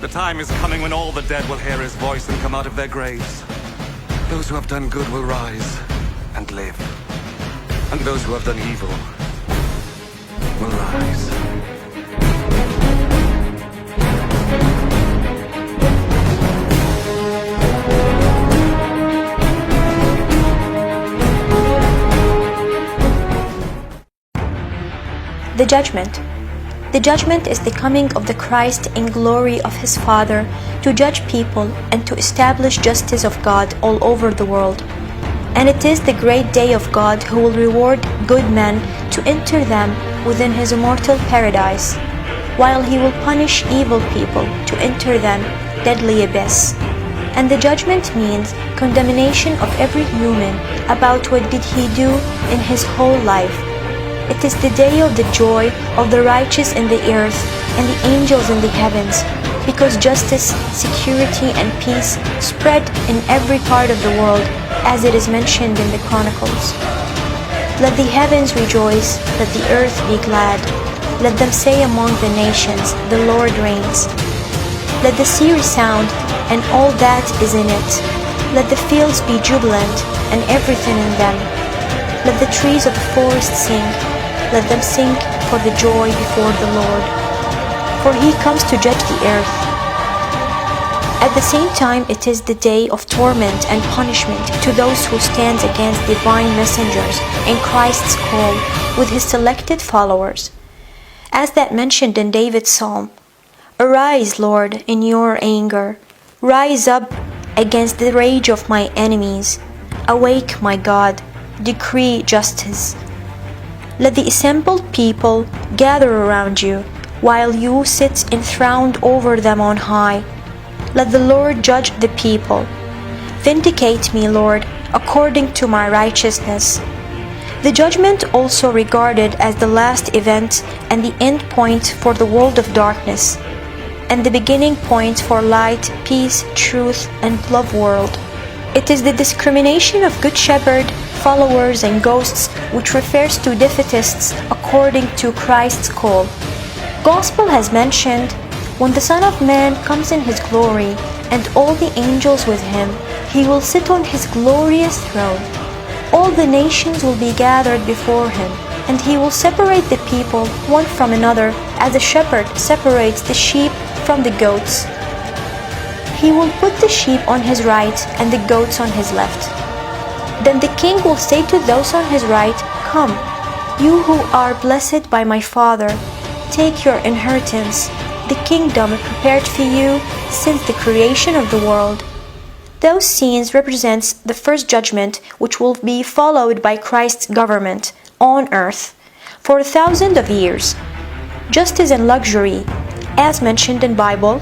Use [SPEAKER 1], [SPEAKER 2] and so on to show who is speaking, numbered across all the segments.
[SPEAKER 1] The time is coming when all the dead will hear his voice and come out of their graves. Those who have done good will rise and live. And those who have done evil will rise.
[SPEAKER 2] The judgment. The judgment is the coming of the Christ in glory of his Father to judge people and to establish justice of God all over the world. And it is the great day of God who will reward good men to enter them within his immortal paradise, while he will punish evil people to enter them deadly abyss. And the judgment means condemnation of every human about what did he do in his whole life. It is the day of the joy of the righteous in the earth and the angels in the heavens, because justice, security, and peace spread in every part of the world, as it is mentioned in the Chronicles. Let the heavens rejoice, let the earth be glad. Let them say among the nations, the Lord reigns. Let the sea resound, and all that is in it. Let the fields be jubilant, and everything in them. Let the trees of the forest sing. Let them sing for the joy before the Lord. For he comes to judge the earth. At the same time, it is the day of torment and punishment to those who stand against divine messengers in Christ's call with his selected followers. As that mentioned in David's psalm, "Arise, Lord, in your anger. Rise up against the rage of my enemies. Awake, my God, decree justice. Let the assembled people gather around you, while you sit enthroned over them on high. Let the Lord judge the people. Vindicate me, Lord, according to my righteousness." The judgment also regarded as the last event and the end point for the world of darkness, and the beginning point for light, peace, truth, and love world. It is the discrimination of Good Shepherd, followers, and ghosts, which refers to defeatists according to Christ's call. Gospel has mentioned, "When the Son of Man comes in his glory, and all the angels with him, he will sit on his glorious throne. All the nations will be gathered before him, and he will separate the people one from another, as a shepherd separates the sheep from the goats. He will put the sheep on his right and the goats on his left. Then the king will say to those on his right, 'Come, you who are blessed by my Father, take your inheritance, the kingdom prepared for you since the creation of the world.'" Those scenes represents the first judgment, which will be followed by Christ's government on earth for 1,000 of years. Justice and luxury, as mentioned in Bible.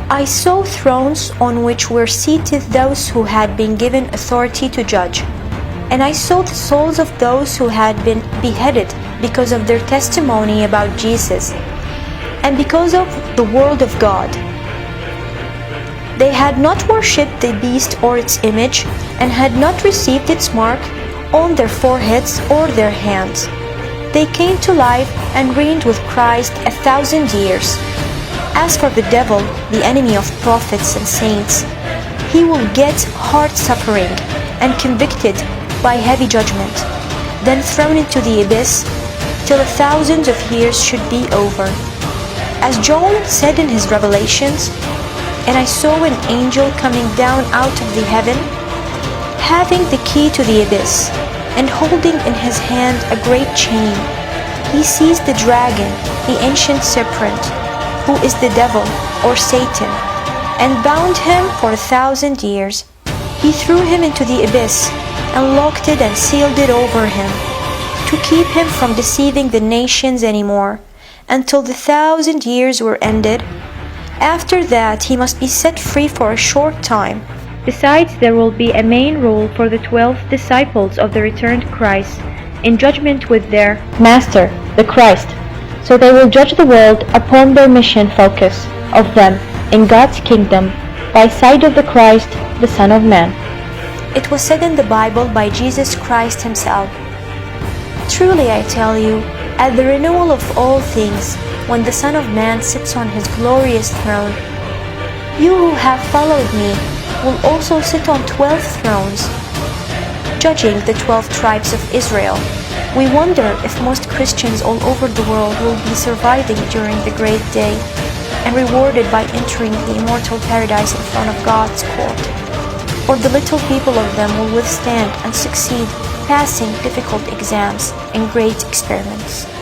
[SPEAKER 2] "I saw thrones on which were seated those who had been given authority to judge. And I saw the souls of those who had been beheaded because of their testimony about Jesus, and because of the word of God. They had not worshipped the beast or its image, and had not received its mark on their foreheads or their hands. They came to life and reigned with Christ 1,000 years. As for the devil, the enemy of prophets and saints, he will get hard suffering and convicted by heavy judgment, then thrown into the abyss till 1,000 of years should be over. As John said in his Revelations, "And I saw an angel coming down out of the heaven, having the key to the abyss, and holding in his hand a great chain. He seized the dragon, the ancient serpent, who is the devil, or Satan, and bound him for 1,000 years. He threw him into the abyss, and locked it and sealed it over him, to keep him from deceiving the nations anymore, until the 1,000 years were ended. After that, he must be set free for a short time. Besides, there will be a main rule for the 12 disciples of the returned Christ, in judgment with their Master, the Christ. So they will judge the world upon their mission focus of them in God's kingdom by side of the Christ, the Son of Man." It was said in the Bible by Jesus Christ himself, "Truly I tell you, at the renewal of all things, when the Son of Man sits on his glorious throne. You who have followed me will also sit on 12 thrones, judging the 12 tribes of Israel. We wonder if most Christians all over the world will be surviving during the great day and rewarded by entering the immortal paradise in front of God's court. Or the little people of them will withstand and succeed, passing difficult exams and great experiments.